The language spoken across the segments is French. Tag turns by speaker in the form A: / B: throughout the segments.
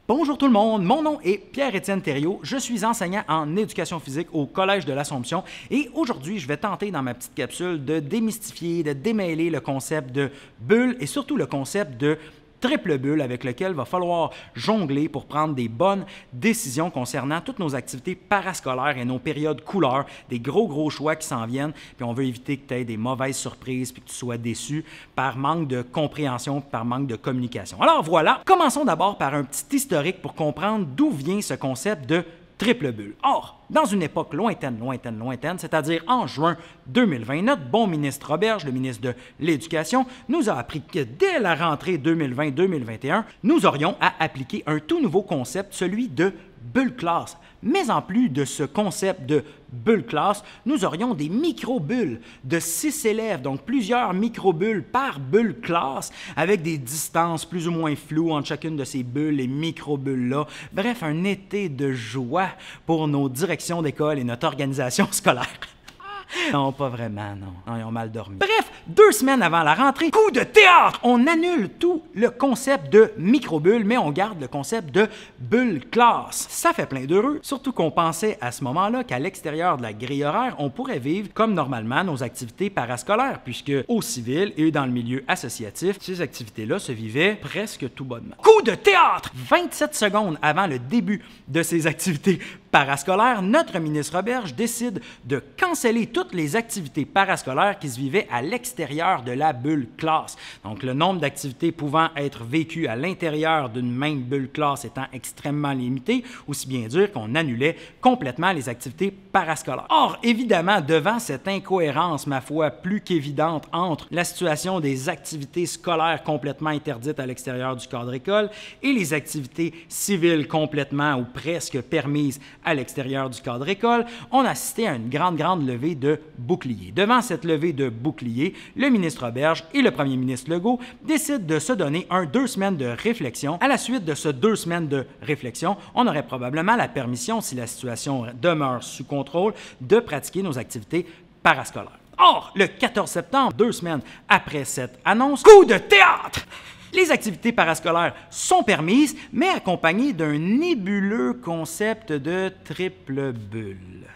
A: Bonjour tout le monde, mon nom est Pierre-Étienne Thériault, je suis enseignant en éducation physique au Collège de l'Assomption et aujourd'hui je vais tenter dans ma petite capsule de démystifier, de démêler le concept de bulle et surtout le concept de triple bulle avec lequel il va falloir jongler pour prendre des bonnes décisions concernant toutes nos activités parascolaires et nos périodes couleurs, des gros choix qui s'en viennent, puis on veut éviter que tu aies des mauvaises surprises puis que tu sois déçu par manque de compréhension, par manque de communication. Alors voilà, commençons d'abord par un petit historique pour comprendre d'où vient ce concept de triple bulle. Or, dans une époque lointaine, c'est-à-dire en juin 2020, notre bon ministre Roberge, le ministre de l'Éducation, nous a appris que dès la rentrée 2020-2021, nous aurions à appliquer un tout nouveau concept, celui de bulle classe. Mais en plus de ce concept de bulle classe, nous aurions des micro-bulles de 6 élèves, donc plusieurs micro-bulles par bulle classe, avec des distances plus ou moins floues entre chacune de ces bulles et micro-bulles-là. Bref, un été de joie pour nos directions d'école et notre organisation scolaire. Non, pas vraiment, non. Non, ils ont mal dormi. Bref, 2 semaines avant la rentrée, coup de théâtre! On annule tout le concept de micro-bulle, mais on garde le concept de bulle classe. Ça fait plein d'heureux, surtout qu'on pensait à ce moment-là qu'à l'extérieur de la grille horaire, on pourrait vivre comme normalement nos activités parascolaires, puisque au civil et dans le milieu associatif, ces activités-là se vivaient presque tout bonnement. Coup de théâtre! 27 secondes avant le début de ces activités parascolaires, notre ministre Roberge décide de canceller toutes les activités parascolaires qui se vivaient à l'extérieur de la bulle classe. Donc, le nombre d'activités pouvant être vécues à l'intérieur d'une même bulle classe étant extrêmement limité, aussi bien dire qu'on annulait complètement les activités parascolaires. Or, évidemment, devant cette incohérence, ma foi, plus qu'évidente entre la situation des activités scolaires complètement interdites à l'extérieur du cadre école et les activités civiles complètement ou presque permises à l'extérieur du cadre école, on assistait à une grande levée de boucliers. Devant cette levée de boucliers, le ministre Roberge et le premier ministre Legault décident de se donner 2 semaines de réflexion. À la suite de ce 2 semaines de réflexion, on aurait probablement la permission, si la situation demeure sous contrôle, de pratiquer nos activités parascolaires. Or, le 14 septembre, 2 semaines après cette annonce, coup de théâtre! Les activités parascolaires sont permises, mais accompagnées d'un nébuleux concept de triple bulle.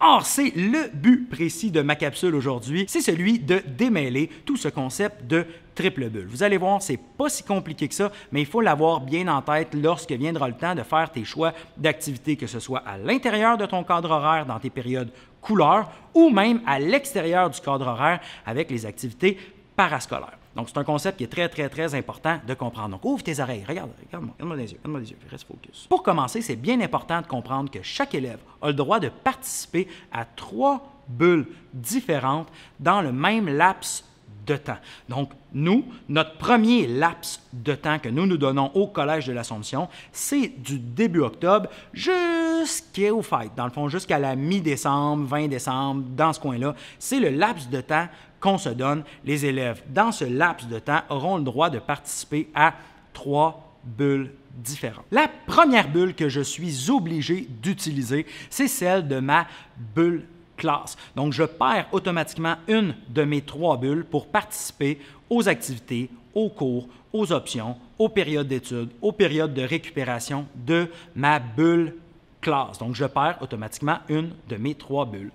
A: Or, c'est le but précis de ma capsule aujourd'hui, c'est celui de démêler tout ce concept de triple bulle. Vous allez voir, c'est pas si compliqué que ça, mais il faut l'avoir bien en tête lorsque viendra le temps de faire tes choix d'activités, que ce soit à l'intérieur de ton cadre horaire, dans tes périodes couleurs, ou même à l'extérieur du cadre horaire avec les activités parascolaires. Donc, c'est un concept qui est très important de comprendre. Donc, ouvre tes oreilles, regarde-moi dans les yeux, reste focus. Pour commencer, c'est bien important de comprendre que chaque élève a le droit de participer à 3 bulles différentes dans le même laps de temps. Donc, nous, notre premier laps de temps que nous donnons au Collège de l'Assomption, c'est du début octobre jusqu'aux fêtes. Dans le fond, jusqu'à la mi-décembre, 20 décembre, dans ce coin-là. C'est le laps de temps qu'on se donne. Les élèves, dans ce laps de temps, auront le droit de participer à 3 bulles différentes. La première bulle que je suis obligé d'utiliser, c'est celle de ma bulle classe. Donc, je perds automatiquement une de mes 3 bulles pour participer aux activités, aux cours, aux options, aux périodes d'études, aux périodes de récupération de ma bulle classe. Donc, je perds automatiquement une de mes 3 bulles.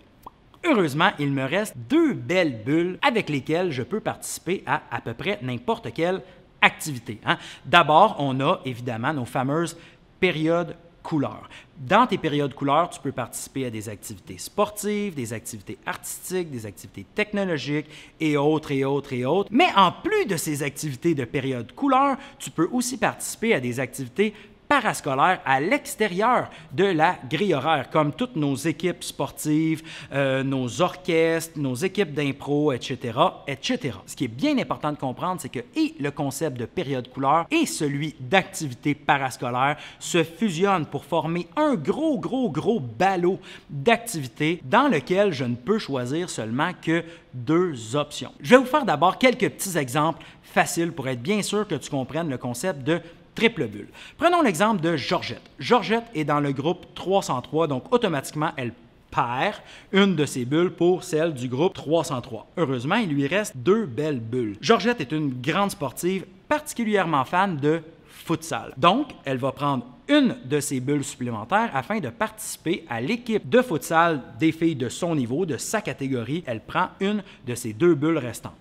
A: Heureusement, il me reste 2 belles bulles avec lesquelles je peux participer à peu près n'importe quelle activité. D'abord, on a évidemment nos fameuses périodes couleurs. Dans tes périodes couleurs, tu peux participer à des activités sportives, des activités artistiques, des activités technologiques et autres. Mais en plus de ces activités de période couleurs, tu peux aussi participer à des activités parascolaires à l'extérieur de la grille horaire, comme toutes nos équipes sportives, nos orchestres, nos équipes d'impro, etc. Ce qui est bien important de comprendre, c'est que le concept de période couleur et celui d'activité parascolaire se fusionnent pour former un gros ballot d'activités dans lequel je ne peux choisir seulement que 2 options. Je vais vous faire d'abord quelques petits exemples faciles pour être bien sûr que tu comprennes le concept de triple bulle. Prenons l'exemple de Georgette. Georgette est dans le groupe 303, donc automatiquement, elle perd une de ses bulles pour celle du groupe 303. Heureusement, il lui reste 2 belles bulles. Georgette est une grande sportive, particulièrement fan de futsal. Donc, elle va prendre une de ses bulles supplémentaires afin de participer à l'équipe de futsal des filles de son niveau, de sa catégorie. Elle prend une de ses 2 bulles restantes.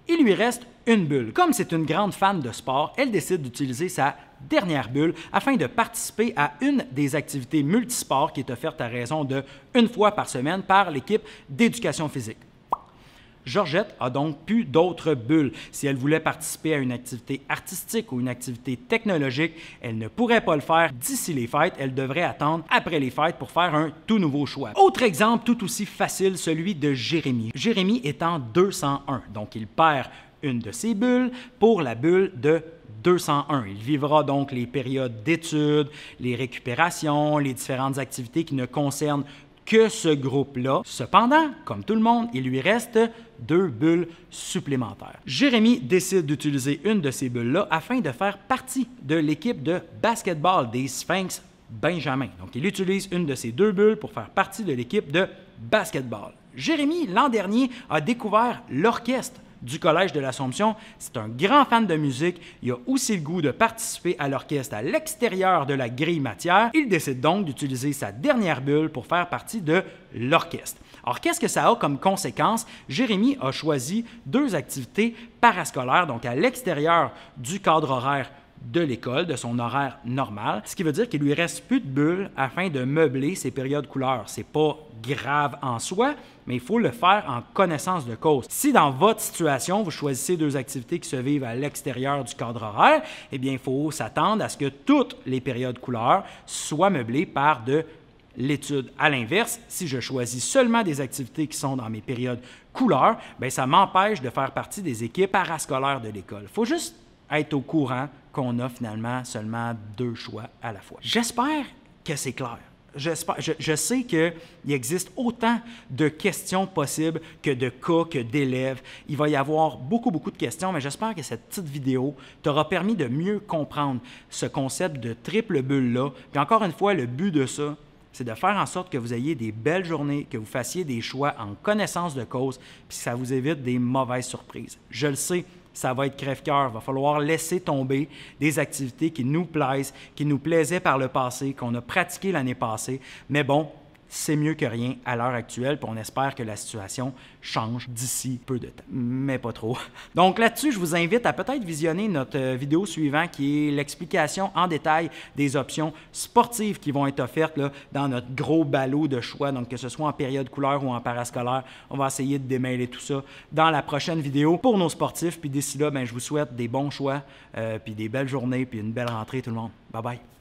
A: Il lui reste une bulle. Comme c'est une grande fan de sport, elle décide d'utiliser sa dernière bulle afin de participer à une des activités multisports qui est offerte à raison de 1 fois par semaine par l'équipe d'éducation physique. Georgette a donc plus d'autres bulles. Si elle voulait participer à une activité artistique ou une activité technologique, elle ne pourrait pas le faire d'ici les fêtes. Elle devrait attendre après les fêtes pour faire un tout nouveau choix. Autre exemple tout aussi facile, celui de Jérémy. Jérémy est en 201, donc il perd une de ses bulles pour la bulle de 201. Il vivra donc les périodes d'études, les récupérations, les différentes activités qui ne concernent que ce groupe-là. Cependant, comme tout le monde, il lui reste 2 bulles supplémentaires. Jérémy décide d'utiliser une de ces bulles-là afin de faire partie de l'équipe de basketball des Sphinx Benjamin. Donc, il utilise une de ces 2 bulles pour faire partie de l'équipe de basketball. Jérémy, l'an dernier, a découvert l'orchestre du Collège de l'Assomption. C'est un grand fan de musique. Il a aussi le goût de participer à l'orchestre à l'extérieur de la grille matière. Il décide donc d'utiliser sa dernière bulle pour faire partie de l'orchestre. Alors, qu'est-ce que ça a comme conséquence? Jérémy a choisi 2 activités parascolaires, donc à l'extérieur du cadre horaire de l'école, de son horaire normal, ce qui veut dire qu'il lui reste plus de bulles afin de meubler ses périodes couleurs. C'est pas grave en soi, mais il faut le faire en connaissance de cause. Si dans votre situation, vous choisissez 2 activités qui se vivent à l'extérieur du cadre horaire, eh bien, il faut s'attendre à ce que toutes les périodes couleurs soient meublées par de l'étude. À l'inverse, si je choisis seulement des activités qui sont dans mes périodes couleurs, bien, ça m'empêche de faire partie des équipes parascolaires de l'école. Il faut juste être au courant qu'on a finalement seulement 2 choix à la fois. J'espère que c'est clair. Je sais qu'il existe autant de questions possibles que de cas, que d'élèves. Il va y avoir beaucoup de questions, mais j'espère que cette petite vidéo t'aura permis de mieux comprendre ce concept de triple bulle-là. Puis encore une fois, le but de ça, c'est de faire en sorte que vous ayez des belles journées, que vous fassiez des choix en connaissance de cause, puis que ça vous évite des mauvaises surprises. Je le sais, ça va être crève-cœur. Il va falloir laisser tomber des activités qui nous plaisent, qui nous plaisaient par le passé, qu'on a pratiquées l'année passée. Mais bon, c'est mieux que rien à l'heure actuelle, puis on espère que la situation change d'ici peu de temps, mais pas trop. Donc là-dessus, je vous invite à peut-être visionner notre vidéo suivante qui est l'explication en détail des options sportives qui vont être offertes là, dans notre gros ballot de choix, donc que ce soit en période couleur ou en parascolaire. On va essayer de démêler tout ça dans la prochaine vidéo pour nos sportifs, puis d'ici là, ben, je vous souhaite des bons choix, puis des belles journées, puis une belle rentrée tout le monde. Bye bye!